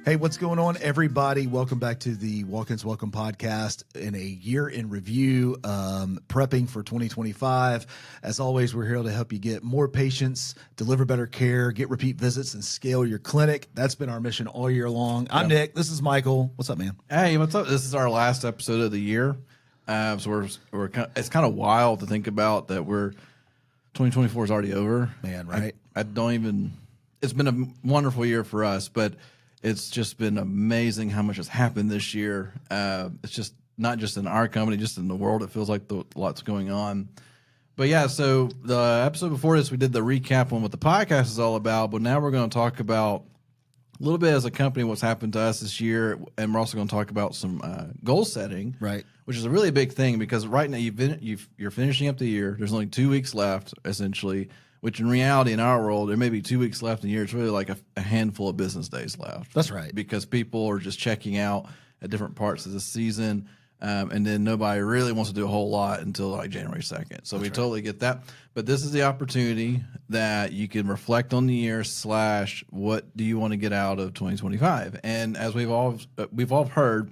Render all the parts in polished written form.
Hey, what's going on, everybody? Welcome back to the Walk-Ins Welcome podcast in a year in review, prepping for 2025. As always, we're here to help you get more patients, deliver better care, get repeat visits, and scale your clinic. That's been our mission all year long. I'm Nick. This is Michael. What's up, man? Hey, what's up? This is our last episode of the year. So we're it's kind of wild to think about that 2024 is already over. Man, right? I don't even. It's been a wonderful year for us, but it's just been amazing how much has happened this year. It's just not just in our company, just in the world. It feels like lots going on. But yeah, so the episode before this, we did the recap on what the podcast is all about. But now we're going to talk about a little bit as a company what's happened to us this year, and we're also going to talk about some goal setting, Right. Which is a really big thing because right now you're finishing up the year. There's only 2 weeks left, essentially. Which in reality, in our world, there may be 2 weeks left in the year. It's really like a handful of business days left. That's right. Because people are just checking out at different parts of the season, and then nobody really wants to do a whole lot until like January 2nd. So we totally get that. But this is the opportunity that you can reflect on the year / what do you want to get out of 2025. And as we've all heard,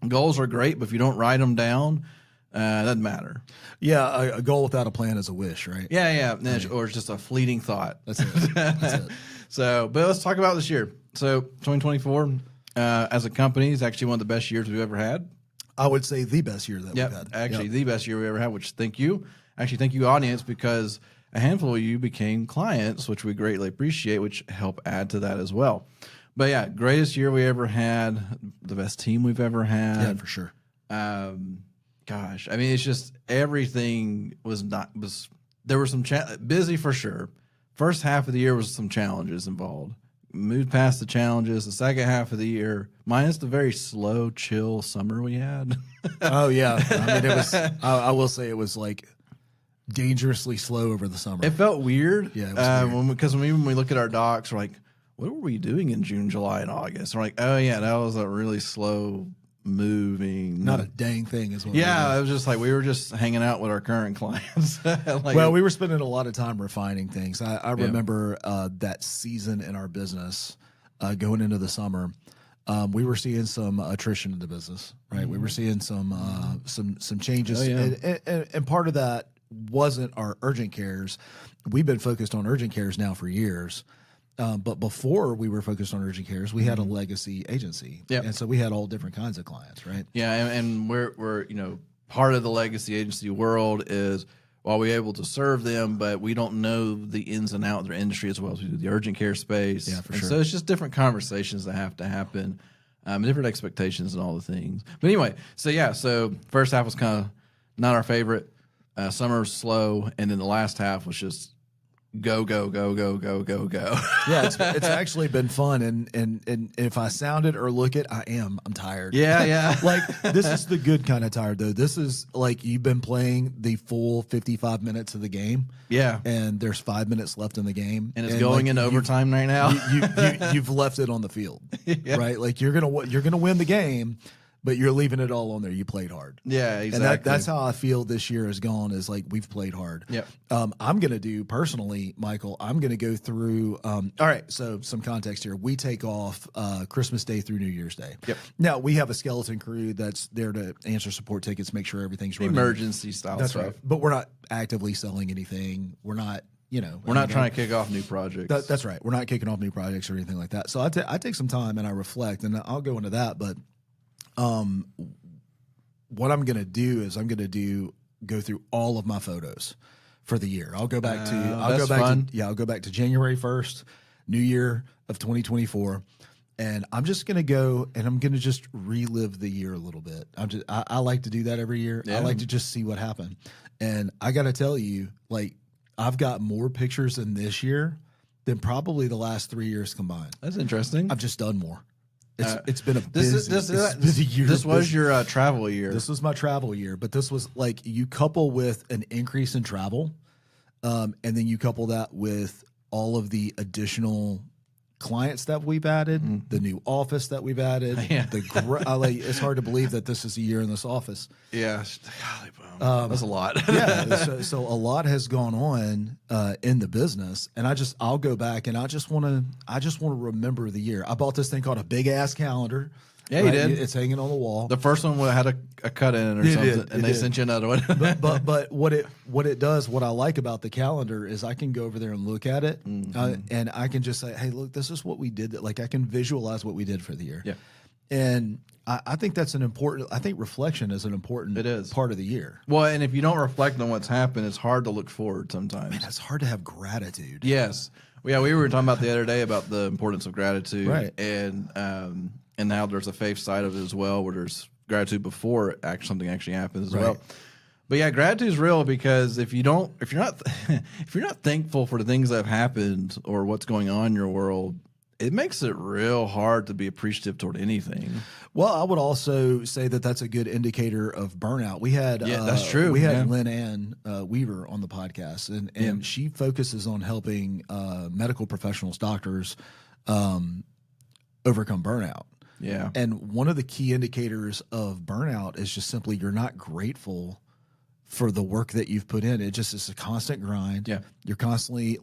goals are great, but if you don't write them down, it doesn't matter. Yeah, a goal without a plan is a wish, right? Yeah. Or it's just a fleeting thought. That's it. That's it. So, but let's talk about this year. So 2024, as a company, is actually one of the best years we've ever had. I would say the best year that we've had. Actually, the best year we ever had, which thank you. Actually, thank you, audience, because a handful of you became clients, which we greatly appreciate, which help add to that as well. But yeah, greatest year we ever had, the best team we've ever had. Yeah, for sure. Gosh, I mean, it's just everything there were some busy for sure. First half of the year was some challenges involved. Moved past the challenges. The second half of the year, minus the very slow, chill summer we had. Oh yeah, I mean it was. I will say it was like dangerously slow over the summer. It felt weird. Yeah, it was weird. Because when we look at our docs, we're like, what were we doing in June, July, and August? We're like, oh yeah, that was a really slow moving. Not a dang thing is what. Yeah, it was just like we were just hanging out with our current clients. Well, we were spending a lot of time refining things. I remember that season in our business going into the summer. We were seeing some attrition in the business, right? Mm-hmm. We were seeing some changes, and part of that wasn't our urgent cares. We've been focused on urgent cares now for years. But before we were focused on urgent cares, we had a legacy agency. Yep. And so we had all different kinds of clients, right? Yeah. And we're part of the legacy agency world is while we're able to serve them, but we don't know the ins and outs of their industry as well as we do the urgent care space. Yeah, for sure. So it's just different conversations that have to happen, different expectations and all the things. But anyway, so first half was kind of not our favorite. Summer was slow. And then the last half was just go. Yeah, it's actually been fun, and if I sound it or look it, I'm tired. Yeah. Like this is the good kind of tired though. This is like you've been playing the full 55 minutes of the game. Yeah, and there's 5 minutes left in the game, and it's going into overtime right now. You've left it on the field, right? Like you're gonna win the game. But you're leaving it all on there. You played hard. Yeah, exactly. And that's how I feel this year has gone, is like we've played hard. Yep. I'm going to do, personally, Michael, I'm going to go through, all right, so some context here. We take off Christmas Day through New Year's Day. Yep. Now, we have a skeleton crew that's there to answer support tickets, make sure everything's running. Emergency style That's stuff. right. But we're not actively selling anything. We're not, we're not trying to kick off new projects. That's right. We're not kicking off new projects or anything like that. So I take some time and I reflect, and I'll go into that, but what I'm going to do is go through all of my photos for the year. I'll go back to January 1st, New Year of 2024. And I'm just going to go and I'm going to just relive the year a little bit. I like to do that every year. Yeah. I like to just see what happened. And I got to tell you, like, I've got more pictures in this year than probably the last 3 years combined. That's interesting. I've just done more. It's been a busy year. This was your travel year. This was my travel year, but this was like you couple with an increase in travel, and then you couple that with all of the additional clients that we've added, the new office that we've added. Yeah. It's hard to believe that this is a year in this office. Yeah, golly, that's a lot. Yeah, so a lot has gone on in the business, and I'll go back and I just want to remember the year. I bought this thing called a big ass calendar. Yeah, you did. It's hanging on the wall. The first one had a cut in or something, and they sent you another one. but what it does, what I like about the calendar is I can go over there and look at it, and I can just say, hey, look, this is what we did. Like I can visualize what we did for the year. Yeah. And I think that's an important. I think reflection is an important part of the year. Well, and if you don't reflect on what's happened, it's hard to look forward sometimes. Man, it's hard to have gratitude. Yes. Yeah, we were talking about the other day about the importance of gratitude, right? And now there's a faith side of it as well, where there's gratitude before something actually happens as well. But yeah, gratitude is real because if you're not thankful for the things that have happened or what's going on in your world, it makes it real hard to be appreciative toward anything. Well, I would also say that that's a good indicator of burnout. We had that's true. We had Lynn Ann Weaver on the podcast, and she focuses on helping medical professionals, doctors, overcome burnout. Yeah. And one of the key indicators of burnout is just simply you're not grateful for the work that you've put in. It just is a constant grind. Yeah. You're constantly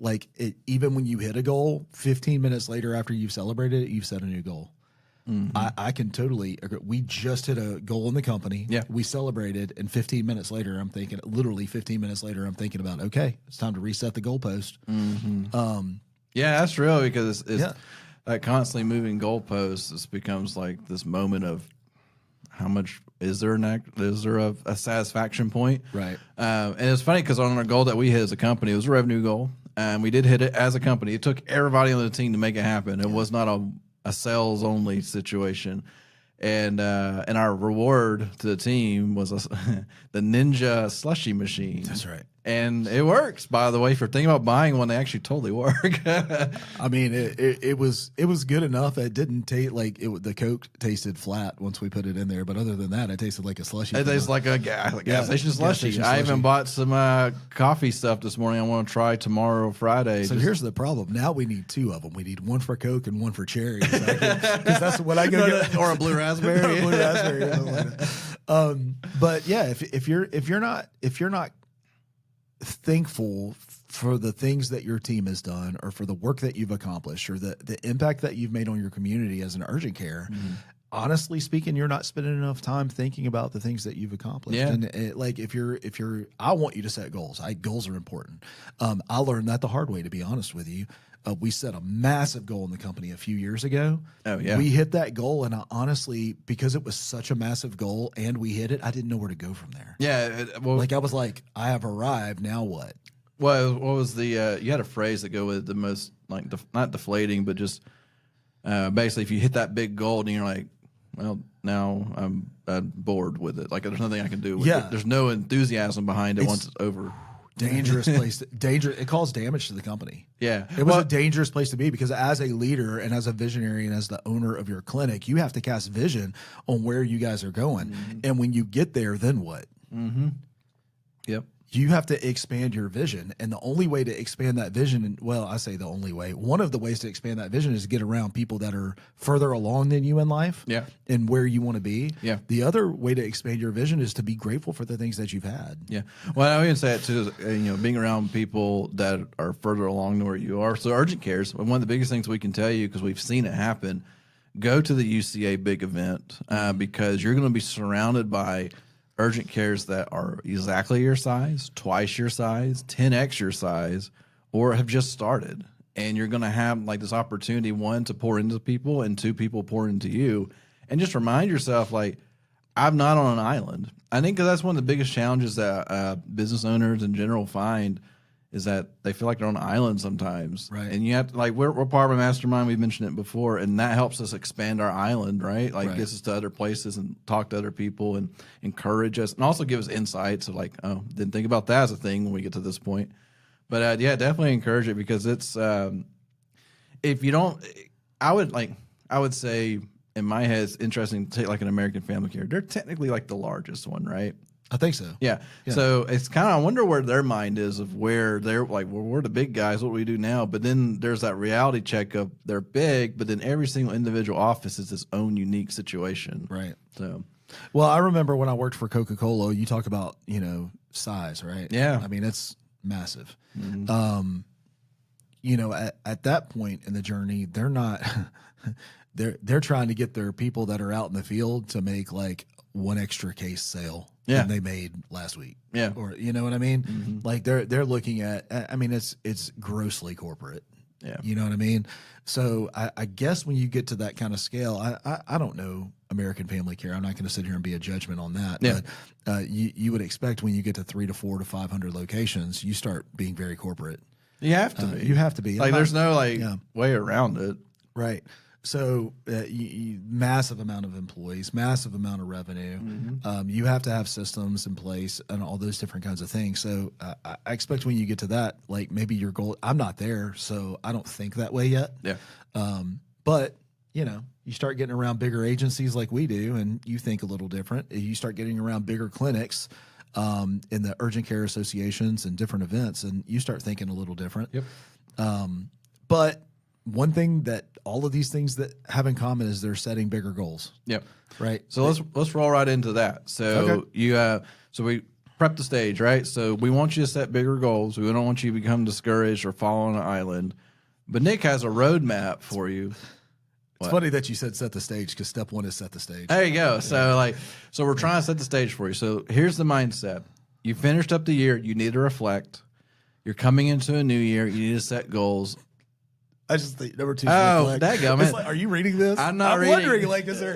even when you hit a goal, 15 minutes later after you've celebrated it, you've set a new goal. Mm-hmm. I can totally agree. We just hit a goal in the company. Yeah. We celebrated, and 15 minutes later, literally 15 minutes later, I'm thinking about, okay, it's time to reset the goalpost. Mm-hmm. Yeah, that's real because it's that constantly moving goalposts. This becomes like this moment of how much is there a satisfaction point, right? And it's funny because on our goal that we hit as a company, it was a revenue goal, and we did hit it as a company. It took everybody on the team to make it happen. It was not a sales only situation, and our reward to the team was the Ninja slushy machine. That's right. And it works, by the way. If you're thinking about buying one, they actually totally work. I mean, it was good enough. It didn't taste like the Coke tasted flat once we put it in there. But other than that, it tasted like a slushy. It tastes like a gas station slushy. I even bought some coffee stuff this morning. I want to try tomorrow, Friday. So here's the problem. Now we need two of them. We need one for Coke and one for cherry. Because that's what I go get. Or a blue raspberry. Or a blue raspberry. But yeah, if you're not thankful for the things that your team has done or for the work that you've accomplished or the impact that you've made on your community as an urgent care, honestly speaking, you're not spending enough time thinking about the things that you've accomplished. Yeah. And if you're, I want you to set goals. Goals are important. I learned that the hard way, to be honest with you. We set a massive goal in the company a few years ago. Oh, yeah. We hit that goal, and I honestly, because it was such a massive goal and we hit it, I didn't know where to go from there. Yeah. I was like, I have arrived. Now what? Well, what was the you had a phrase that go with the most, like, not deflating, but just basically if you hit that big goal and you're like, well, now I'm bored with it. Like, there's nothing I can do with it. There's no enthusiasm behind it once it's over. Dangerous place. It caused damage to the company. Yeah. It was a dangerous place to be because as a leader and as a visionary and as the owner of your clinic, you have to cast vision on where you guys are going. Mm-hmm. And when you get there, then what? Mm-hmm. Yep. You have to expand your vision. And the only way to expand that vision, I say the only way, one of the ways to expand that vision is to get around people that are further along than you in life and where you want to be. Yeah. The other way to expand your vision is to be grateful for the things that you've had. Yeah. Well, I even say it too, being around people that are further along than where you are. So urgent cares, one of the biggest things we can tell you, because we've seen it happen, go to the UCA big event because you're going to be surrounded by urgent cares that are exactly your size, twice your size, 10x your size, or have just started. And you're going to have like this opportunity, one, to pour into people, and two, people pour into you. And just remind yourself, like, I'm not on an island. I think that's one of the biggest challenges that business owners in general find is that they feel like they're on an island sometimes. Right. And you have to, like, we're part of a mastermind. We've mentioned it before, and that helps us expand our island, right? Like, gets us to other places and talk to other people and encourage us, and also give us insights of, like, oh, didn't think about that as a thing when we get to this point. But definitely encourage it because it's if you don't, I would say in my head, it's interesting to take like an American Family Care. They're technically like the largest one, right? I think so. Yeah. So it's kind of, I wonder where their mind is of where they're like, well, we're the big guys. What do we do now? But then there's that reality check of they're big, but then every single individual office is its own unique situation. Right. So, Well, I remember when I worked for Coca-Cola, you talk about, size, right? Yeah. I mean, it's massive. Mm-hmm. At that point in the journey, they're not, they're trying to get their people that are out in the field to make like one extra case sale than they made last week. Yeah. Or, you know what I mean? Like they're looking at, I mean, it's grossly corporate. Yeah. You know what I mean? So I guess when you get to that kind of scale, I don't know American Family Care. I'm not going to sit here and be a judgment on that. Yeah. But you would expect when you get to 300 to 400 to 500 locations, you start being very corporate. you have to be. You have to be. Like, there's no way around it. Right. So massive amount of employees, massive amount of revenue. You have to have systems in place and all those different kinds of things. So I expect when you get to that, like maybe your goal, I'm not there, so I don't think that way yet. Yeah. But you start getting around bigger agencies like we do, and you think a little different. You start getting around bigger clinics in the urgent care associations and different events, and you start thinking a little different. Yep. But one thing that all of these things that have in common is they're setting bigger goals. Yep. Right. So let's roll right into that. So so we prep the stage, right? So we want you to set bigger goals. We don't want you to become discouraged or fall on an island. But Nick has a roadmap for you. It's funny that you said set the stage, because step one is set the stage. There you go. So we're trying to set the stage for you. So here's the mindset. You finished up the year. You need to reflect. You're coming into a new year. You need to set goals. I just think number two. Oh, dadgummit. Like, are you reading this? I'm not reading. wondering, like, is there?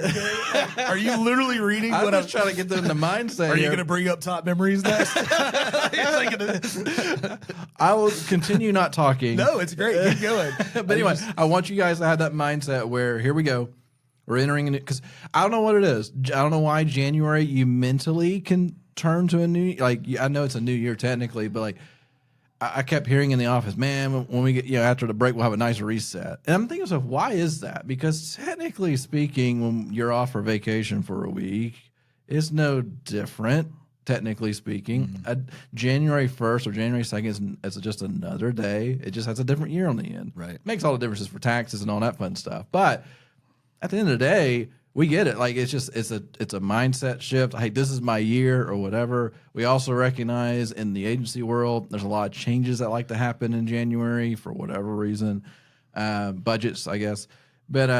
Are you literally reading? I'm just trying to get them in the mindset. Are you going to bring up top memories next? I will continue not talking. No, it's great. Keep going. But anyway, I want you guys to have that mindset where here we go. We're entering in it because I don't know what it is. I don't know why January you mentally can turn to a new, like, I know it's a new year technically, but like I kept hearing in the office, man, when we get, after the break, we'll have a nice reset. And I'm thinking to myself, why is that? Because technically speaking, when you're off for vacation for a week, it's no different, technically speaking. January 1st or January 2nd is just another day. It just has a different year on the end. Right. Makes all the differences for taxes and all that fun stuff. But at the end of the day, we get it. Like, it's a mindset shift. Hey, this is my year or whatever. We also recognize in the agency world, there's a lot of changes that like to happen in January for whatever reason. Budgets, I guess. But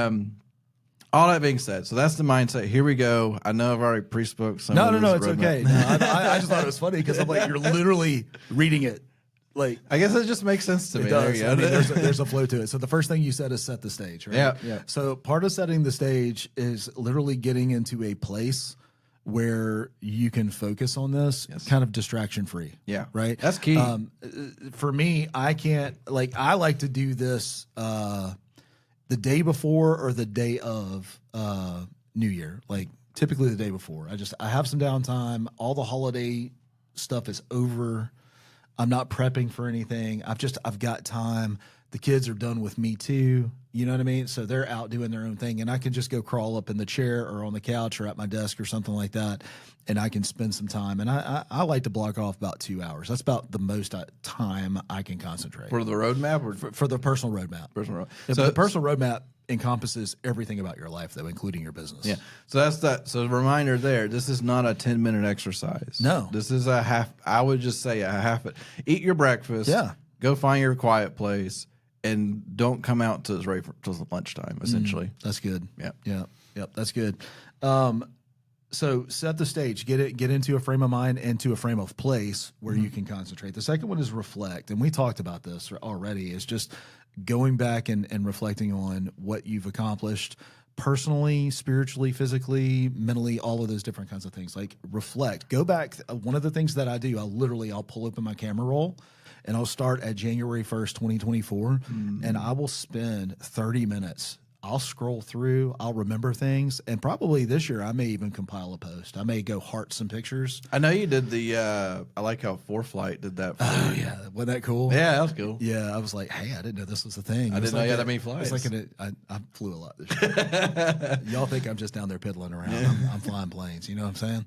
all that being said, so that's the mindset. Here we go. I know I've already pre-spoke some. No, it's okay. No, I just thought it was funny because I'm like, you're literally reading it. Like, I guess it just makes sense to me. does. There you go. I mean, there's a flow to it. So the first thing you said is set the stage, right? Yeah. So part of setting the stage is literally getting into a place where you can focus on this, kind of distraction free. Yeah. Right. That's key. For me, I like to do this the day before or the day of New Year. Like typically the day before. I have some downtime. All the holiday stuff is over. I'm not prepping for anything. I've got time. The kids are done with me too. You know what I mean? So they're out doing their own thing, and I can just go crawl up in the chair or on the couch or at my desk or something like that, and I can spend some time. And I like to block off about 2 hours. That's about the most time I can concentrate. For the roadmap or For the personal roadmap. So the personal roadmap encompasses everything about your life, though, including your business. Yeah. So that's that. So the reminder there, this is not a 10-minute exercise. No. This is I would just say a half. Eat your breakfast. Yeah. Go find your quiet place and don't come out till lunchtime, essentially. That's good. Yeah. Yep. That's good. So set the stage, get into a frame of mind, into a frame of place where you can concentrate. The second one is reflect. And we talked about this already, is just going back and reflecting on what you've accomplished personally, spiritually, physically, mentally, all of those different kinds of things. Like reflect, go back. One of the things that I do, I'll pull open my camera roll and I'll start at January 1st, 2024. And I will spend 30 minutes. I'll scroll through, I'll remember things, and probably this year I may even compile a post. I may go heart some pictures. I know you did the. I like how ForeFlight did that. For Oh you. yeah, wasn't that cool? Yeah, that was cool. Yeah, I was like, hey, I didn't know this was a thing. I didn't know you had that many flights. It's like I flew a lot this year. Y'all think I'm just down there piddling around. I'm flying planes. You know what I'm saying?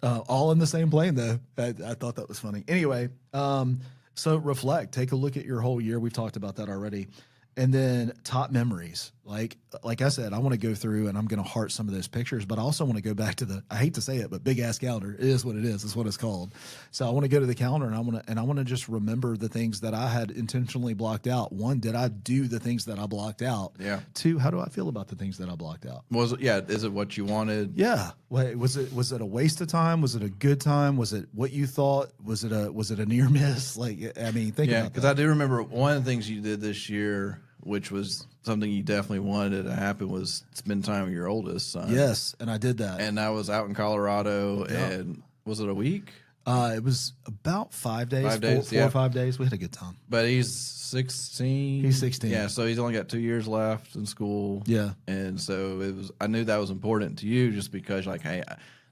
All in the same plane though. I thought that was funny. Anyway, so reflect. Take a look at your whole year. We've talked about that already. And then top memories. Like I said, I want to go through and I'm going to heart some of those pictures, but I also want to go back to I hate to say it, but big ass calendar. It is what it is. It's what it's called. So I want to go to the calendar and I want to just remember the things that I had intentionally blocked out. One, did I do the things that I blocked out? Yeah. Two, how do I feel about the things that I blocked out? Was it? Yeah. Is it what you wanted? Yeah. Wait, was it a waste of time? Was it a good time? Was it what you thought? Was it a near miss? Like, I mean, think Yeah, about because that. I do remember one of the things you did this year, which was something you definitely wanted to happen, was spend time with your oldest son. Yes, and I did that. And I was out in Colorado, and was it a week? It was about 5 days, 5 days, four or 5 days. We had a good time. But he's 16. He's 16. Yeah, so he's only got 2 years left in school. Yeah. And so I knew that was important to you just because, like, hey,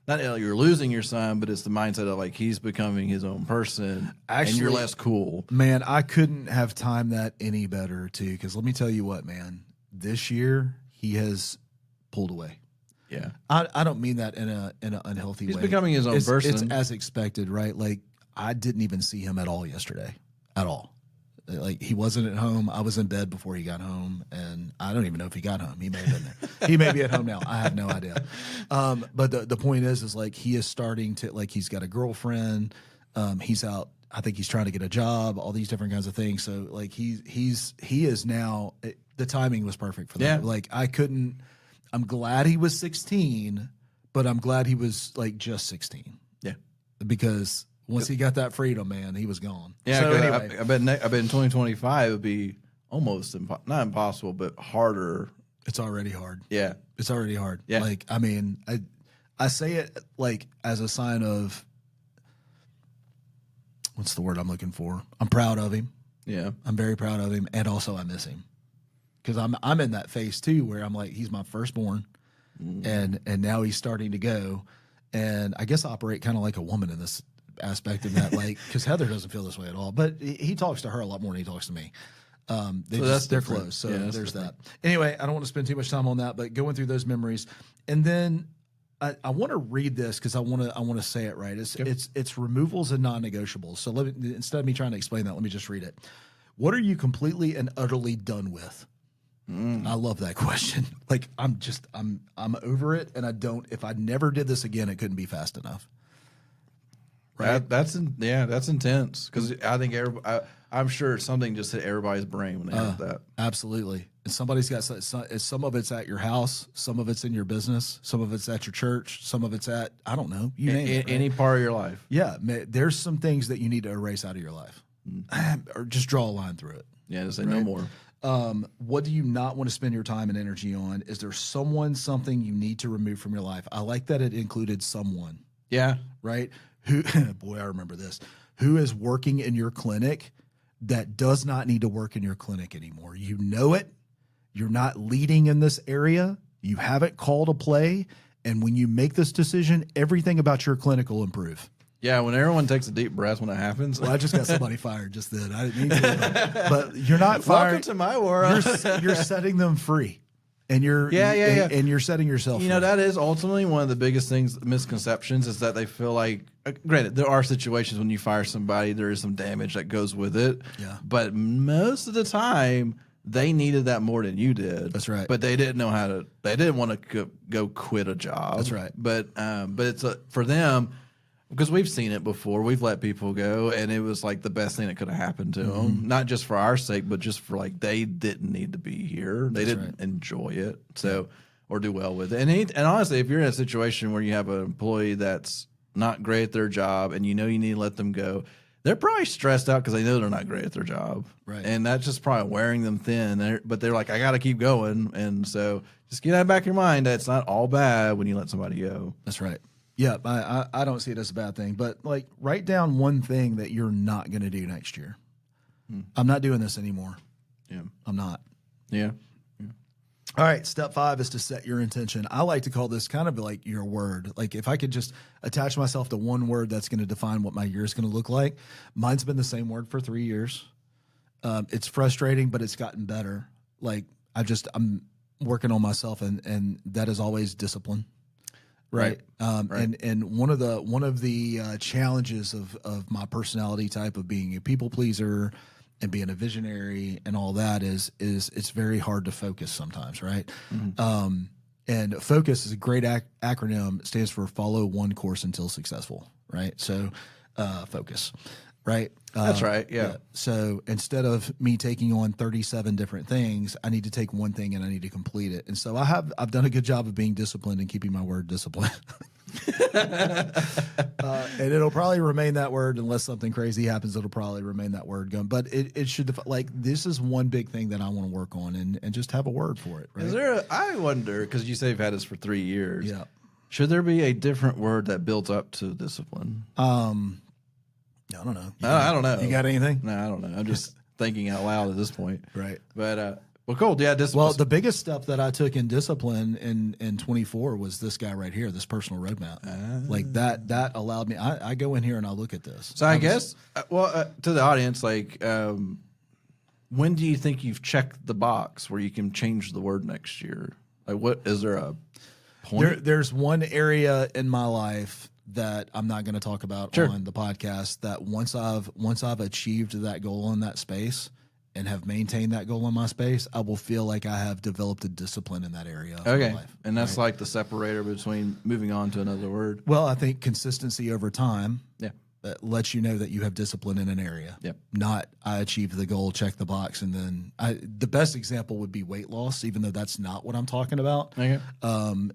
not that you're losing your son, but it's the mindset of, like, he's becoming his own person, and you're Actually, less cool. Man, I couldn't have timed that any better, too, because let me tell you what, man. This year, he has pulled away. Yeah. I don't mean that in an unhealthy way. He's becoming his own person. It's as expected, right? Like, I didn't even see him at all yesterday. At all. Like, he wasn't at home. I was in bed before he got home, and I don't even know if he got home. He may have been there. He may be at home now. I have no idea. But the point is like, he is starting to, like, he's got a girlfriend. He's out. I think he's trying to get a job, all these different kinds of things. So, like, he is now, the timing was perfect for that. Yeah. Like, I'm glad he was 16, but I'm glad he was, like, just 16. Yeah. Because once he got that freedom, man, he was gone. Yeah, So 'cause anyway, I bet in 2025 it would be almost not impossible, but harder. it's already hard. Yeah. It's already hard. Yeah. Like, I mean, I say it like as a sign of, what's the word I'm looking for? I'm proud of him. Yeah. I'm very proud of him, and also I miss him because I'm in that phase too where I'm like, he's my firstborn, and now he's starting to go, and I guess I operate kind of like a woman in this aspect of that, like, because Heather doesn't feel this way at all, but he talks to her a lot more than he talks to me. They're different. close, so Yeah, that's there's different. that. Anyway, I don't want to spend too much time on that, but going through those memories, and then I want to read this because I want to say it right. It's removals and non-negotiables. So instead of me trying to explain that, let me just read it. What are you completely and utterly done with? I love that question. Like, I'm over it, and if I never did this again, it couldn't be fast enough. Right? That's intense because I think I'm sure something just hit everybody's brain when they heard that. Absolutely. And somebody's got some of it's at your house, some of it's in your business, some of it's at your church, some of it's at, I don't know, you name it. Right? Any part of your life. Yeah, there's some things that you need to erase out of your life, or just draw a line through it. Yeah, to say no more. What do you not want to spend your time and energy on? Is there something you need to remove from your life? I like that it included someone, Yeah. right? Who, boy, I remember this. Who is working in your clinic that does not need to work in your clinic anymore? You know it. You're not leading in this area. You haven't called a play. And when you make this decision, everything about your clinic will improve. Yeah, when everyone takes a deep breath when it happens. Well, I just got somebody fired just then. I didn't mean to. But you're not firing. Welcome to my world. You're setting them free. And you're and you're setting yourself free. You know, that is ultimately one of the biggest misconceptions is that they feel like, granted, there are situations when you fire somebody, there is some damage that goes with it. Yeah. But most of the time, they needed that more than you did. That's right. But they didn't know how to, they didn't want to go quit a job. That's right. But it's for them, because we've seen it before. We've let people go, and it was like the best thing that could have happened to them. Not just for our sake, but just for like they didn't need to be here. They didn't enjoy it, so or do well with it. And honestly, if you're in a situation where you have an employee that's not great at their job, and you know you need to let them go, they're probably stressed out because they know they're not great at their job, Right. And that's just probably wearing them thin. But they're like, I got to keep going, and so just get that back in your mind that it's not all bad when you let somebody go. That's right. Yeah, I don't see it as a bad thing, but like write down one thing that you're not going to do next year. I'm not doing this anymore. Yeah. I'm not. Yeah. All right, step 5 is to set your intention. I like to call this kind of like your word. Like if I could just attach myself to one word that's going to define what my year is going to look like. Mine's been the same word for 3 years. It's frustrating, but it's gotten better. Like I'm working on myself, and that is always discipline. Right. Right. And one of the challenges of my personality type of being a people pleaser and being a visionary and all that is it's very hard to focus sometimes, right? Mm-hmm. And focus is a great acronym. It stands for follow one course until successful, right? So focus, right? That's right. Yeah. So instead of me taking on 37 different things, I need to take one thing and I need to complete it. And so I've done a good job of being disciplined and keeping my word disciplined. And it'll probably remain that word unless something crazy happens. It'll probably remain that word going. But it should like this is one big thing that I want to work on and just have a word for it. Right? Is there? I wonder because you say you've had this for 3 years. Yeah. Should there be a different word that builds up to discipline? I don't know. I don't know. You got anything? No, I don't know. I'm just thinking out loud at this point. Right. But well, cool. Yeah. Discipline. Well, the biggest step that I took in discipline in 24 was this guy right here, this personal roadmap. Like that allowed me. I go in here and I look at this. So I guess, to the audience, like, when do you think you've checked the box where you can change the word next year? Like, what is there a point? There's one area in my life that I'm not going to talk about on the podcast. That once I've achieved that goal in that space and have maintained that goal in my space, I will feel like I have developed a discipline in that area of my life. And that's like the separator between moving on to another word. Well, I think consistency over time. Yeah. That lets you know that you have discipline in an area. Yep. Not I achieved the goal, check the box, and then the best example would be weight loss, even though that's not what I'm talking about. Okay.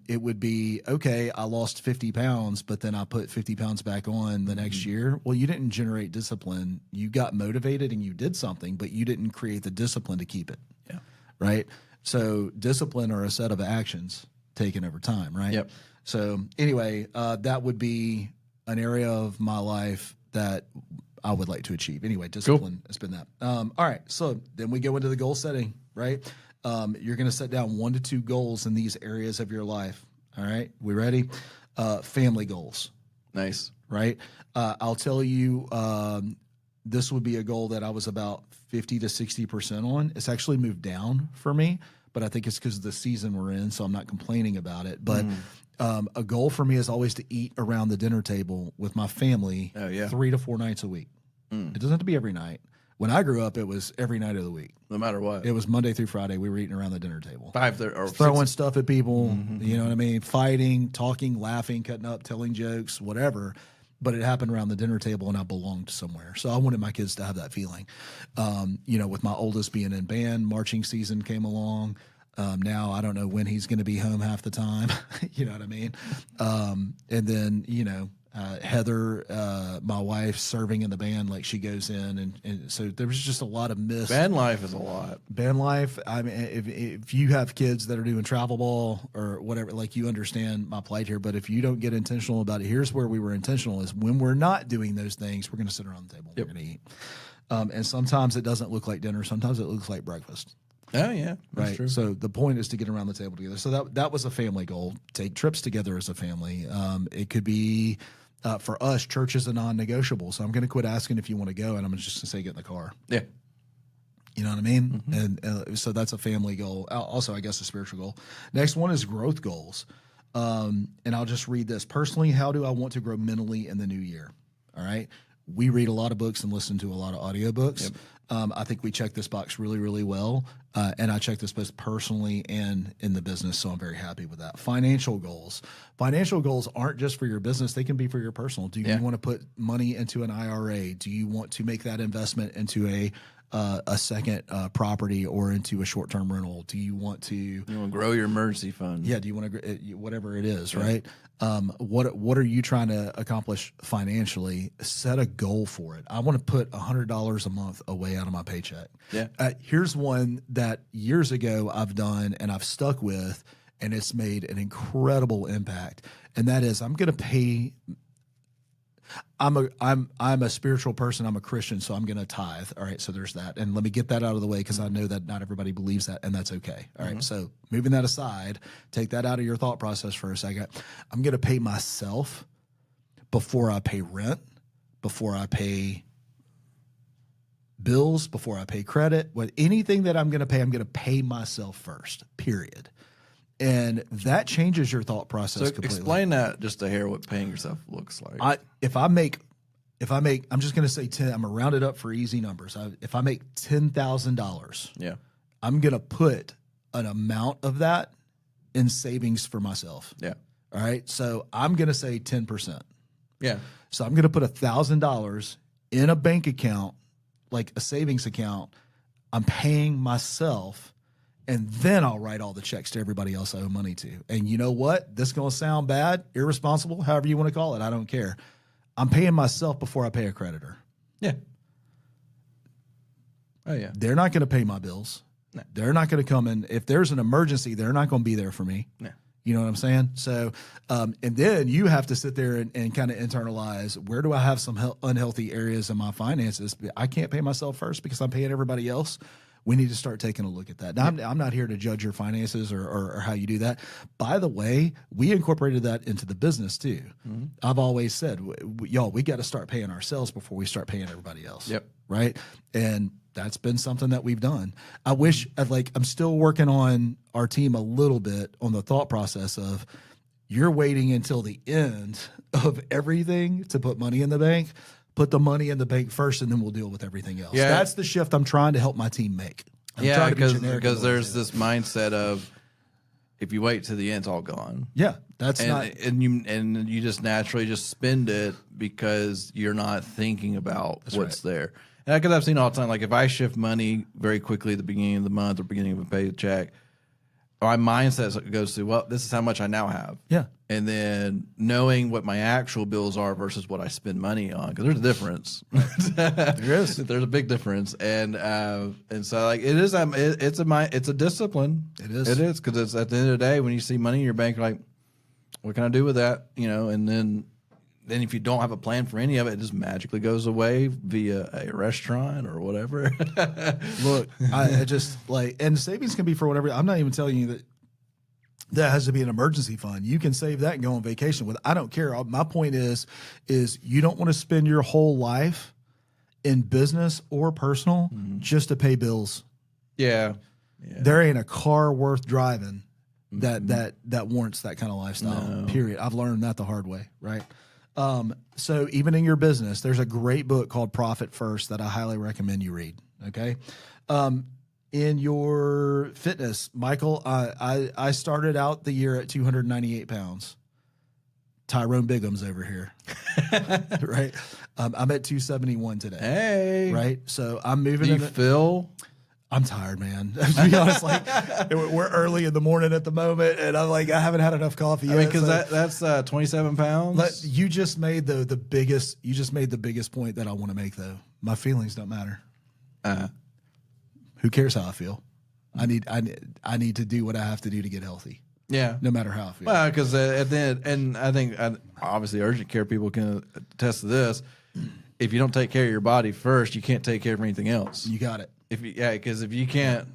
It would be, okay, I lost 50 pounds, but then I put 50 pounds back on the next year. Well, you didn't generate discipline. You got motivated and you did something, but you didn't create the discipline to keep it. Yeah. Right? So discipline are a set of actions taken over time, right? Yep. So anyway, that would be an area of my life that I would like to achieve. Anyway, discipline has been that. All right, so then we go into the goal setting, right? You're going to set down 1 to 2 goals in these areas of your life. All right, we ready? Family goals. Nice. Right? I'll tell you, this would be a goal that I was about 50 to 60% on. It's actually moved down for me, but I think it's because of the season we're in, so I'm not complaining about it. But a goal for me is always to eat around the dinner table with my family 3 to 4 nights a week. It doesn't have to be every night. When I grew up, it was every night of the week. No matter what. It was Monday through Friday. We were eating around the dinner table. 5 or throwing stuff at people, you know what I mean? Fighting, talking, laughing, cutting up, telling jokes, whatever. But it happened around the dinner table and I belonged somewhere. So I wanted my kids to have that feeling. With my oldest being in band, marching season came along. Now I don't know when he's going to be home half the time. You know what I mean? And then, Heather, my wife, serving in the band, like she goes in. And so there was just a lot of missed. Band life is a lot. Band life. I mean, if you have kids that are doing travel ball or whatever, like you understand my plight here. But if you don't get intentional about it, here's where we were intentional is when we're not doing those things, we're going to sit around the table. We're going to eat. And sometimes it doesn't look like dinner. Sometimes it looks like breakfast. Oh, yeah. That's right. true. So the point is to get around the table together. So that was a family goal. Take trips together as a family. It could be, for us, church is a non-negotiable. So I'm going to quit asking if you want to go, and I'm just going to say get in the car. Yeah. You know what I mean? And so that's a family goal. Also, I guess a spiritual goal. Next one is growth goals. And I'll just read this. Personally, how do I want to grow mentally in the new year? All right. We read a lot of books and listen to a lot of audiobooks. Yep. I think we check this box really, really well. And I check this both personally and in the business, so I'm very happy with that. Financial goals. Financial goals aren't just for your business. They can be for your personal. Do you want to put money into an IRA? Do you want to make that investment into a second property or into a short-term rental? Do you want to grow your emergency fund? Yeah. Do you want to, whatever it is, right? What are you trying to accomplish financially? Set a goal for it. I want to put $100 a month away out of my paycheck. Yeah. Here's one that years ago I've done and I've stuck with, and it's made an incredible impact. And that is I'm going to pay I'm a spiritual person. I'm a Christian, so I'm going to tithe. All right, so there's that, and let me get that out of the way because I know that not everybody believes that, and that's okay. All right, so moving that aside, take that out of your thought process for a second. I'm going to pay myself before I pay rent, before I pay bills, before I pay credit. Anything that I'm going to pay myself first. Period. And that changes your thought process So completely. explain that just to hear what paying yourself looks like. If I make, I'm just going to say 10. I'm going to round it up for easy numbers. If I make $10,000, yeah. I'm going to put an amount of that in savings for myself. Yeah. All right. So I'm going to say 10%. Yeah. So I'm going to put $1,000 in a bank account, like a savings account. I'm paying myself. And then I'll write all the checks to everybody else I owe money to. And you know what? This is going to sound bad, irresponsible, however you want to call it. I don't care. I'm paying myself before I pay a creditor. Yeah. Oh, yeah. They're not going to pay my bills. No. They're not going to come in. If there's an emergency, they're not going to be there for me. No. You know what I'm saying? So, and then you have to sit there and kind of internalize, where do I have some unhealthy areas in my finances? I can't pay myself first because I'm paying everybody else. We need to start taking a look at that. Now, I'm not here to judge your finances or how you do that. By the way, we incorporated that into the business too. Mm-hmm. I've always said, y'all, we got to start paying ourselves before we start paying everybody else. Yep. Right. And that's been something that we've done. I wish I'm still working on our team a little bit on the thought process of, you're waiting until the end of everything to put money in the bank. Put the money in the bank first, and then we'll deal with everything else. Yeah. That's the shift I'm trying to help my team make. I'm trying to be generic because in the way I there's say this mindset of, if you wait to the end, it's all gone. Yeah, that's not. And you just naturally just spend it because you're not thinking about what's there. And because I've seen all the time, like if I shift money very quickly at the beginning of the month or beginning of a paycheck, my mindset goes to, well, this is how much I now have. Yeah. And then knowing what my actual bills are versus what I spend money on, because there's a difference. There is. There's a big difference, and so like it is. It's a discipline. It is. It is, because it's at the end of the day when you see money in your bank, you're like, what can I do with that? You know, and then if you don't have a plan for any of it, it just magically goes away via a restaurant or whatever. Look, I just and savings can be for whatever. I'm not even telling you that has to be an emergency fund. You can save that and go on vacation with. I don't care. My point is you don't want to spend your whole life in business or personal just to pay bills. Yeah. There ain't a car worth driving that warrants that kind of lifestyle. No. Period. I've learned that the hard way. Right. So even in your business, there's a great book called Profit First that I highly recommend you read. Okay. In your fitness, Michael, I started out the year at 298 pounds. Tyrone Bigham's over here, right? I'm at 271 today. Hey, right? So I'm moving. Do you feel? I'm tired, man. To be honest, we're early in the morning at the moment, and I'm like, I haven't had enough coffee yet. I mean, because that's 27 pounds. You just made the biggest. You just made the biggest point that I want to make, though. My feelings don't matter. Who cares how I feel? I need to do what I have to do to get healthy. Yeah. No matter how I feel. Well, because at the end, and I think obviously urgent care people can attest to this. If you don't take care of your body first, you can't take care of anything else. You got it. Because if you can't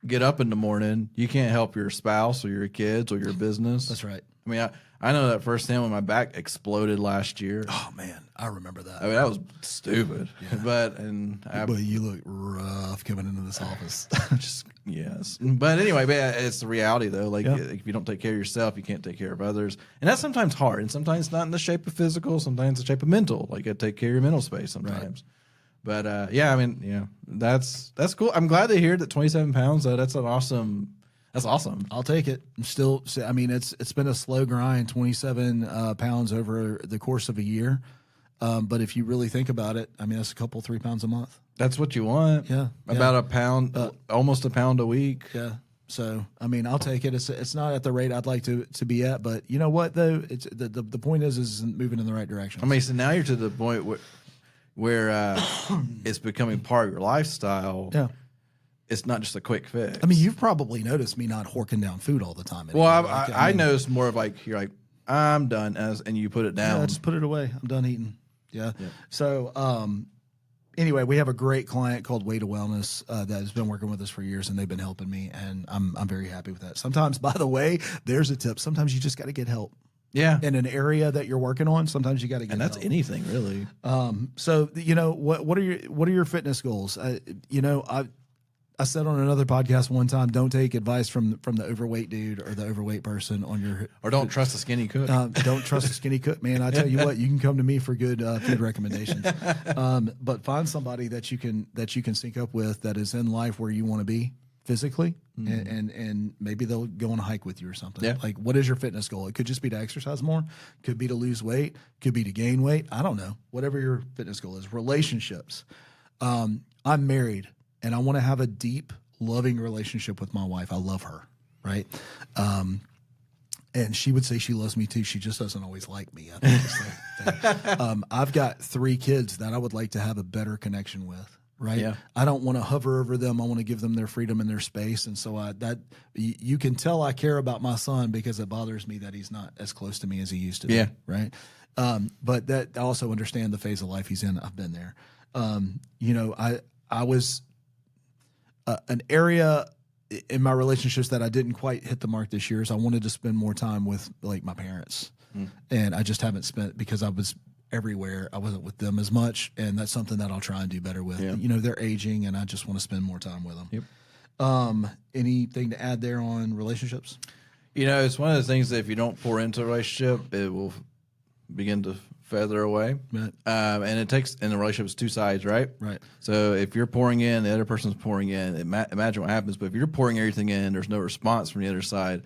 get up in the morning, you can't help your spouse or your kids or your business. That's right. I mean, I know that firsthand when my back exploded last year. Oh man, I remember that. I mean, that was stupid. Yeah. But you look rough coming into this office. Just yes. But anyway, it's the reality though. Like if you don't take care of yourself, you can't take care of others, and that's sometimes hard. And sometimes it's not in the shape of physical. Sometimes it's the shape of mental. Like you take care of your mental space sometimes. Right. But I mean, that's cool. I'm glad to hear that 27 pounds. That's awesome. I'll take it. I mean, it's been a slow grind, 27 pounds over the course of a year. But if you really think about it, I mean, that's a couple, 3 pounds a month. That's what you want. Yeah. About a pound, almost a pound a week. Yeah. So, I mean, I'll take it. It's not at the rate I'd like to be at, but you know what though? It's the point is moving in the right direction. I mean, so now you're to the point where it's becoming part of your lifestyle. Yeah. It's not just a quick fix. I mean, you've probably noticed me not horking down food all the time anymore. Well, I noticed more of like, you're like, I'm done, and you put it down. Yeah, just put it away. I'm done eating. Yeah. So, anyway, we have a great client called Way to Wellness that has been working with us for years, and they've been helping me, and I'm very happy with that. Sometimes, by the way, there's a tip. Sometimes you just got to get help. Yeah. In an area that you're working on, sometimes you got to get And that's help. anything really. So what are your fitness goals? I said on another podcast one time, don't take advice from the overweight dude or the overweight person on your Or don't trust a skinny cook. don't trust a skinny cook, man. I tell you what, you can come to me for good food recommendations. But find somebody that you can sync up with that is in life where you want to be physically, and maybe they'll go on a hike with you or something. Yeah. Like, what is your fitness goal? It could just be to exercise more, could be to lose weight, could be to gain weight. I don't know. Whatever your fitness goal is. Relationships. I'm married, and I want to have a deep, loving relationship with my wife. I love her, right? And she would say she loves me too. She just doesn't always like me. I think it's that thing. I've got 3 kids that I would like to have a better connection with. Right. Yeah. I don't want to hover over them. I want to give them their freedom and their space. And so you can tell I care about my son because it bothers me that he's not as close to me as he used to be. Yeah. Right. But that I also understand the phase of life he's in. I've been there. I was an area in my relationships that I didn't quite hit the mark this year is I wanted to spend more time with like my parents, and I just haven't spent because I was everywhere. I wasn't with them as much, and that's something that I'll try and do better with. Yeah. They're aging, and I just want to spend more time with them. Yep. Anything to add there on relationships? It's one of the things that if you don't pour into a relationship, it will begin to feather away. Right. And it takes in the relationship it's 2 sides, right? Right. So if you're pouring in, the other person's pouring in. Imagine what happens. But if you're pouring everything in, there's no response from the other side.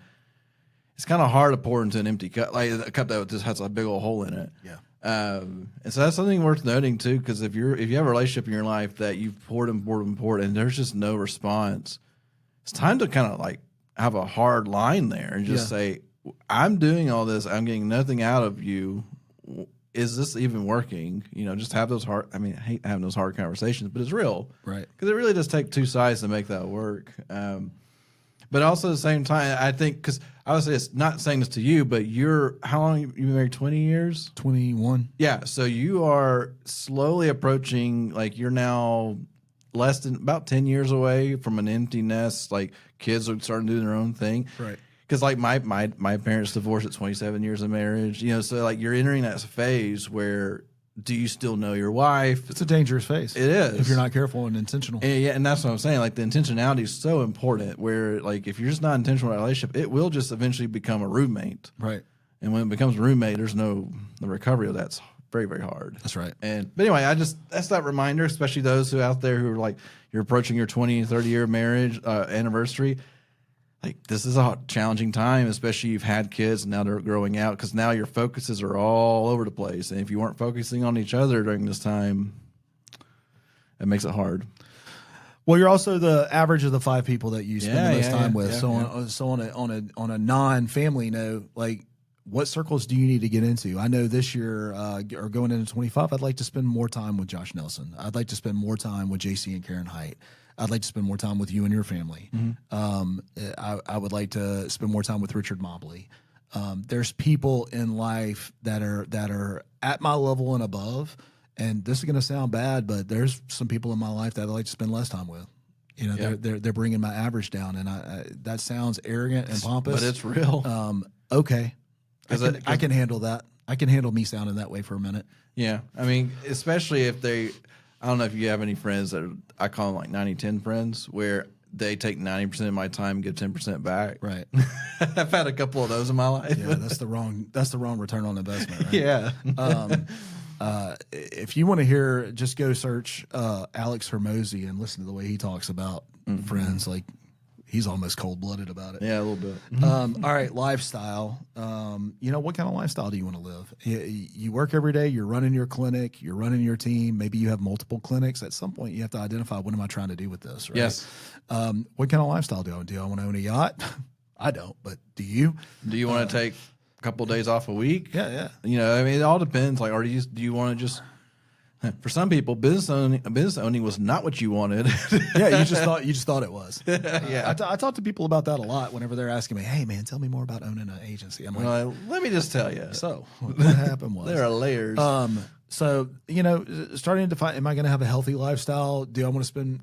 It's kind of hard to pour into an empty cup, like a cup that just has a big old hole in it. Yeah. And so that's something worth noting too, because if you have a relationship in your life that you've poured and there's just no response, it's time to kind of like have a hard line there and just say, I'm doing all this, I'm getting nothing out of you. Is this even working? Just have those hard. I hate having those hard conversations, but it's real, Right? Because it really does take 2 sides to make that work. But also at the same time, I think because I would say it's not saying this to you, but how long you been married? 20 years? 21. Yeah. So you are slowly approaching, like you're now less than about 10 years away from an empty nest. Like kids are starting to do their own thing. Right. Because like my parents divorced at 27 years of marriage, so like you're entering that phase where do you still know your wife? It's a dangerous phase. It is. If you're not careful and intentional. And that's what I'm saying. Like the intentionality is so important where like if you're just not intentional in a relationship, it will just eventually become a roommate. Right. And when it becomes a roommate, the recovery of that's very, very hard. That's right. But anyway, that's that reminder, especially those who out there who are like, you're approaching your 20, 30 year marriage anniversary. Like this is a challenging time, especially you've had kids and now they're growing out because now your focuses are all over the place. And if you weren't focusing on each other during this time, it makes it hard. Well, you're also the average of the 5 people that you spend the most time with. Yeah, So on a non-family note, like what circles do you need to get into? I know this year or going into 25, I'd like to spend more time with Josh Nelson. I'd like to spend more time with JC and Karen Height. I'd like to spend more time with you and your family. I would like to spend more time with Richard Mobley. There's people in life that are at my level and above. And this is going to sound bad, but there's some people in my life that I'd like to spend less time with. They're bringing my average down, and that sounds arrogant and pompous, but it's real. Okay, I can handle that. I can handle me sounding that way for a minute. Yeah, especially if I don't know if you have any friends I call them like 90-10 friends, where they take 90% of my time and give 10% back. Right. I've had a couple of those in my life. Yeah, that's the wrong return on investment. Right? Yeah. If you want to hear, just go search Alex Hermosi and listen to the way he talks about friends. Like he's almost cold-blooded about it. Yeah, a little bit. All right, lifestyle. What kind of lifestyle do you want to live? You work every day. You're running your clinic. You're running your team. Maybe you have multiple clinics. At some point, you have to identify, what am I trying to do with this? Right? Yes. What kind of lifestyle do I want? Do I want to own a yacht? I don't, but do you? Do you want to take a couple of days off a week? Yeah. It all depends. Like, do you want to just? For some people, business owning was not what you wanted. Yeah, you just thought it was. Yeah. I talk to people about that a lot whenever they're asking me, "Hey, man, tell me more about owning an agency." I'm like, Well, let me just tell you. so what happened was There are layers. So, starting to define, am I going to have a healthy lifestyle? Do I want to spend,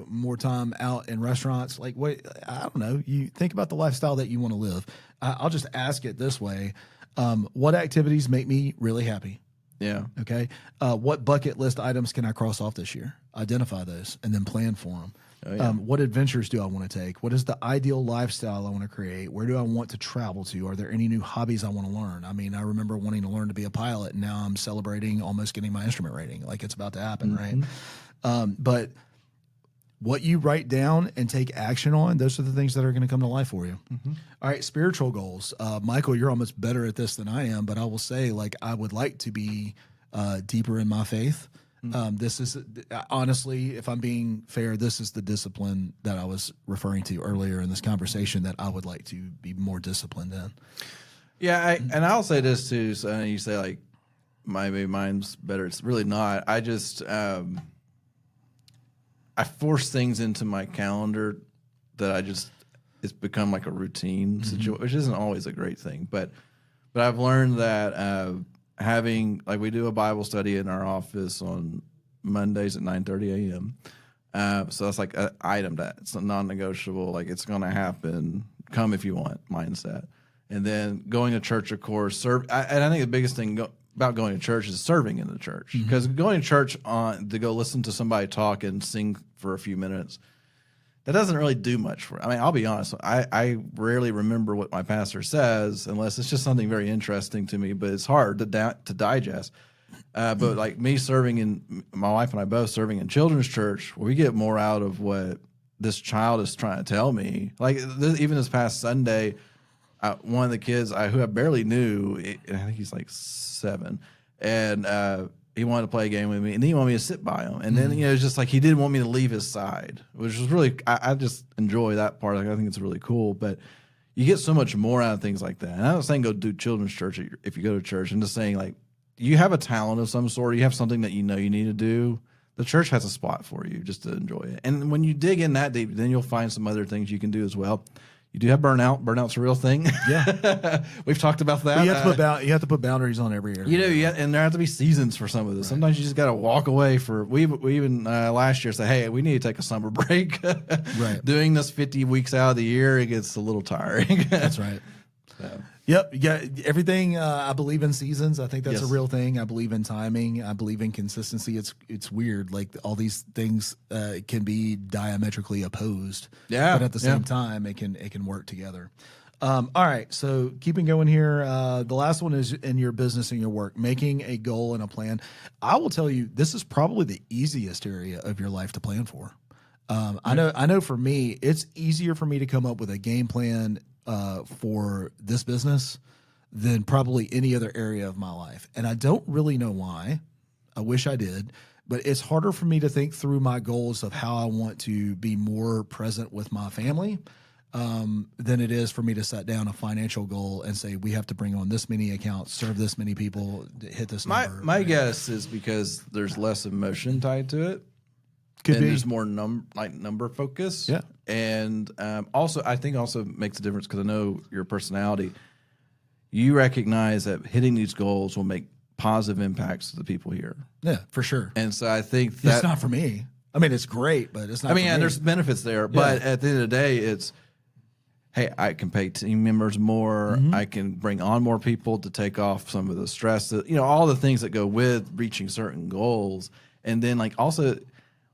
more time out in restaurants? Like, wait, I don't know. You think about the lifestyle that you want to live. I'll just ask it this way. What activities make me really happy? Yeah. Okay. What bucket list items can I cross off this year? Identify those and then plan for them. Oh, yeah. What adventures do I want to take? What is the ideal lifestyle I want to create? Where do I want to travel to? Are there any new hobbies I want to learn? I mean, I remember wanting to learn to be a pilot, and now I'm celebrating almost getting my instrument rating. Like, it's about to happen, right? But what you write down and take action on, those are the things that are going to come to life for you. All right, spiritual goals. Michael, you're almost better at this than I am, but I will say, like, I would like to be deeper in my faith. This is honestly, if I'm being fair, this is the discipline that I was referring to earlier in this conversation that I would like to be more disciplined in. Yeah, and I'll say this too. So you say like, maybe mine's better. It's really not. I just I force things into my calendar that it's become like a routine situation, which isn't always a great thing. But I've learned that. Having, like, we do a Bible study in our office on Mondays at 9:30 a.m. So that's like an item that it's non-negotiable. Like, it's going to happen. Come if you want mindset. And then going to church, of course. And I think the biggest thing about going to church is serving in the church. Because going to church to go listen to somebody talk and sing for a few minutes, that doesn't really do much for. I mean, I'll be honest. I rarely remember what my pastor says unless it's just something very interesting to me. But it's hard to digest. But like me my wife and I both serving in children's church, we get more out of what this child is trying to tell me. Like even this past Sunday, one of the kids who I barely knew, I think he's like 7, and he wanted to play a game with me, and then he wanted me to sit by him. And then, it's just like he didn't want me to leave his side, which was really, I just enjoy that part. Like, I think it's really cool. But you get so much more out of things like that. And I'm not saying go do children's church if you go to church. I'm just saying, like, you have a talent of some sort, you have something that you need to do. The church has a spot for you just to enjoy it. And when you dig in that deep, then you'll find some other things you can do as well. You do have burnout. Burnout's a real thing. Yeah. We've talked about that. But you have to put boundaries on every area. And there have to be seasons for some of this. Right. Sometimes you just got to walk away we even last year said, hey, we need to take a summer break. Right. Doing this 50 weeks out of the year, it gets a little tiring. That's right. So. Yep. Yeah. Everything. I believe in seasons. I think that's a real thing. I believe in timing. I believe in consistency. It's weird. Like, all these things can be diametrically opposed. Yeah. But at the same time, it can work together. All right. So keeping going here. The last one is in your business and your work, making a goal and a plan. I will tell you, this is probably the easiest area of your life to plan for. I know for me, it's easier for me to come up with a game plan for this business than probably any other area of my life. And I don't really know why. I wish I did, but it's harder for me to think through my goals of how I want to be more present with my family than it is for me to set down a financial goal and say, we have to bring on this many accounts, serve this many people, hit this number. My guess is because there's less emotion tied to it. Could be. There's more number focus. Yeah. And also, I think also makes a difference because I know your personality. You recognize that hitting these goals will make positive impacts to the people here. Yeah, for sure. And so I think that it's not for me. I mean, it's great, but it's not. I mean, there's benefits there, but at the end of the day, it's, hey, I can pay team members more. Mm-hmm. I can bring on more people to take off some of the stress. That, all the things that go with reaching certain goals, and then also,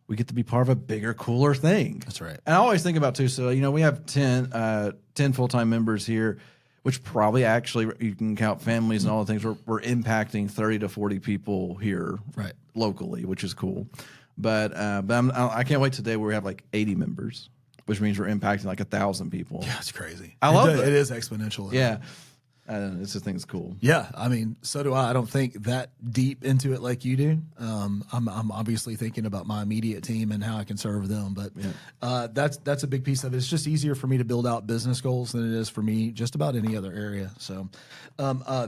we get to be part of a bigger, cooler thing. That's right. And I always think about too. So we have 10 full-time members here, which probably actually you can count families and all the things. We're impacting 30 to 40 people here, right, locally, which is cool. But I can't wait today where we have like 80 members, which means we're impacting like 1,000 people. Yeah, it's crazy. I love it. It is exponential. Yeah. It's just think it's cool. Yeah, I mean, so do I. I don't think that deep into it like you do. I'm obviously thinking about my immediate team and how I can serve them, but that's a big piece of it. It's just easier for me to build out business goals than it is for me just about any other area. So,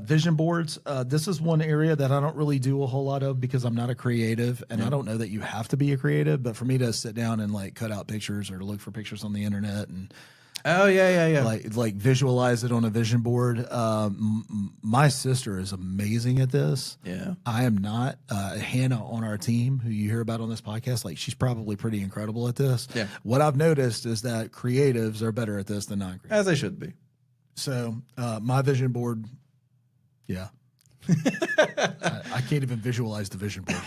vision boards. This is one area that I don't really do a whole lot of because I'm not a creative, and I don't know that you have to be a creative. But for me to sit down and cut out pictures or to look for pictures on the internet and Oh yeah. Like visualize it on a vision board. My sister is amazing at this. Yeah. I am not. Hannah on our team, who you hear about on this podcast, like she's probably pretty incredible at this. Yeah. What I've noticed is that creatives are better at this than non-creatives. As they should be. So my vision board, yeah. I can't even visualize the vision board.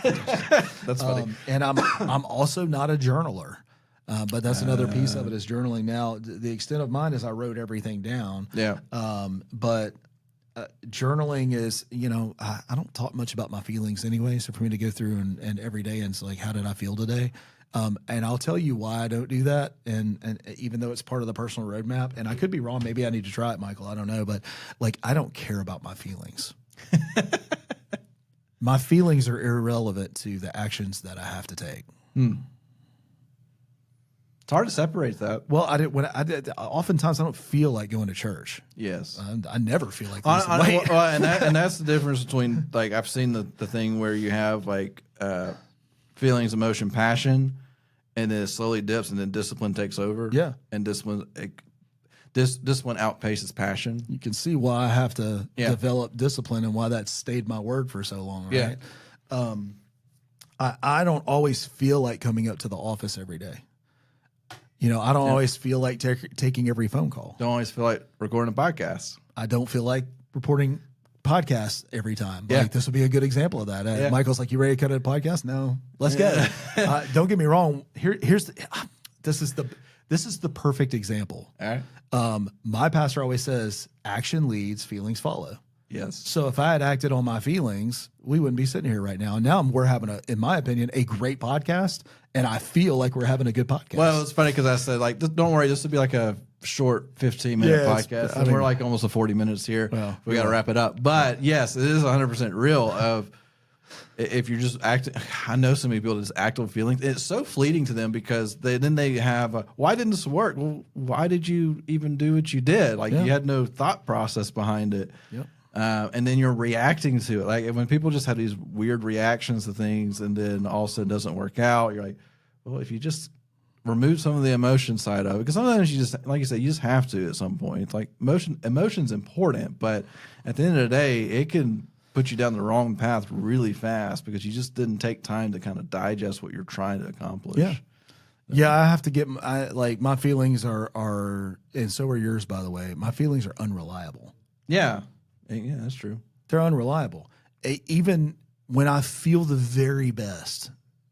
That's funny. And I'm also not a journaler. But that's another piece of it is journaling. Now, the extent of mine is I wrote everything down. Yeah. But journaling is, I don't talk much about my feelings anyway. So for me to go through and every day and it's like, how did I feel today? And I'll tell you why I don't do that. And even though it's part of the personal roadmap, and I could be wrong, maybe I need to try it, Michael. I don't know. But like, I don't care about my feelings. My feelings are irrelevant to the actions that I have to take. It's hard to separate that. Well, oftentimes I don't feel like going to church. Yes. I never feel like this. Wait. And that's the difference between, like, I've seen the thing where you have like feelings, emotion, passion, and then it slowly dips, and then discipline takes over. Yeah. And discipline outpaces passion. You can see why I have to develop discipline and why that stayed my word for so long, right? I don't always feel like coming up to the office every day. I don't always feel like taking every phone call. Don't always feel like recording a podcast. I don't feel like reporting podcasts every time. Yeah. Like this would be a good example of that. Michael's like, you ready to cut a podcast? No, let's go. Don't get me wrong. This is the perfect example. All right. My pastor always says, action leads, feelings follow. Yes. So if I had acted on my feelings, we wouldn't be sitting here right now. And now we're having in my opinion, a great podcast, and I feel like we're having a good podcast. Well, it's funny because I said, like, don't worry, this would be like a short 15-minute podcast. And we're like almost 40 minutes here. Well, we got to wrap it up. But yes, it is 100% real. Of if you're just acting, I know so many people just act on feelings. It's so fleeting to them because then they have, why didn't this work? Well, why did you even do what you did? Like you had no thought process behind it. Yep. And then you're reacting to it. Like when people just have these weird reactions to things and then all of a sudden it doesn't work out, you're like, well, if you just remove some of the emotion side of it, because sometimes you just, like you said, you just have to at some point. It's like emotion's important, but at the end of the day, it can put you down the wrong path really fast because you just didn't take time to kind of digest what you're trying to accomplish. Yeah. Yeah, I have to get my feelings are, and so are yours, by the way. My feelings are unreliable. Yeah. Yeah, that's true. They're unreliable. Even when I feel the very best,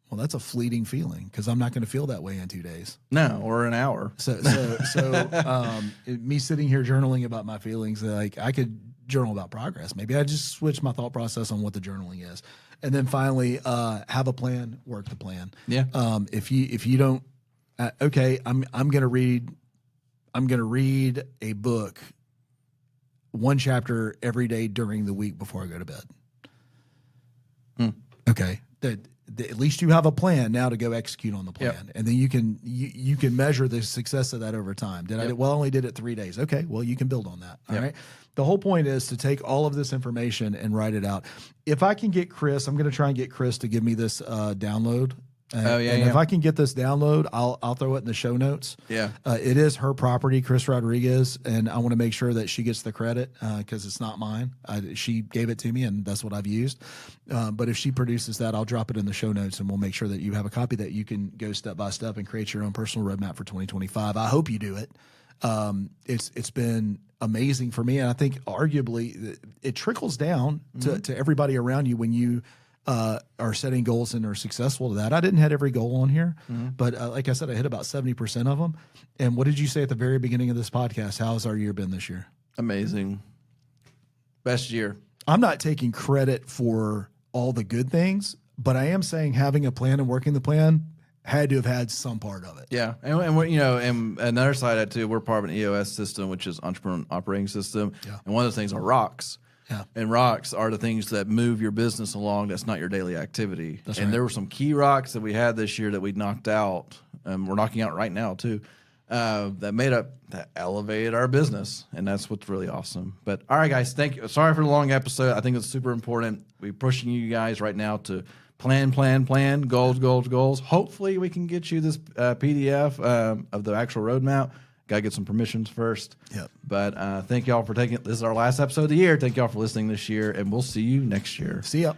well, that's a fleeting feeling because I'm not going to feel that way in 2 days. No, or an hour. So me sitting here journaling about my feelings, like I could journal about progress. Maybe I just switch my thought process on what the journaling is, and then finally have a plan, work the plan. Yeah. If you don't, okay, I'm going to read a book. One chapter every day during the week before I go to bed. Okay. At least you have a plan now to go execute on the plan. And then you can measure the success of that over time. I only did it 3 days. Okay. Well, you can build on that. All right. The whole point is to take all of this information and write it out. If I can get Chris, I'm going to try and get Chris to give me this download. If I can get this download, I'll throw it in the show notes. Yeah. It is her property, Chris Rodriguez, and I want to make sure that she gets the credit because it's not mine. She gave it to me, and that's what I've used. But if she produces that, I'll drop it in the show notes, and we'll make sure that you have a copy that you can go step by step and create your own personal roadmap for 2025. I hope you do it. It's been amazing for me, and I think arguably it trickles down to everybody around you when you are setting goals and are successful to that. I didn't hit every goal on here, but like I said, I hit about 70% of them. And what did you say at the very beginning of this podcast? How has our year been this year? Amazing. Best year. I'm not taking credit for all the good things, but I am saying having a plan and working the plan had to have had some part of it. Yeah. And we're, and another side of it too, we're part of an EOS system, which is Entrepreneur Operating System. Yeah. And one of the things are rocks. Yeah. And rocks are the things that move your business along. That's not your daily activity. That's and right. there were some key rocks that we had this year that we knocked out. We're knocking out right now too. That elevated our business, and that's what's really awesome. But all right, guys, thank you. Sorry for the long episode. I think it's super important. We're pushing you guys right now to plan, goals. Hopefully, we can get you this PDF of the actual roadmap. Got to get some permissions first. Yep. But thank y'all for taking. This is our last episode of the year. Thank y'all for listening this year, and we'll see you next year. See ya.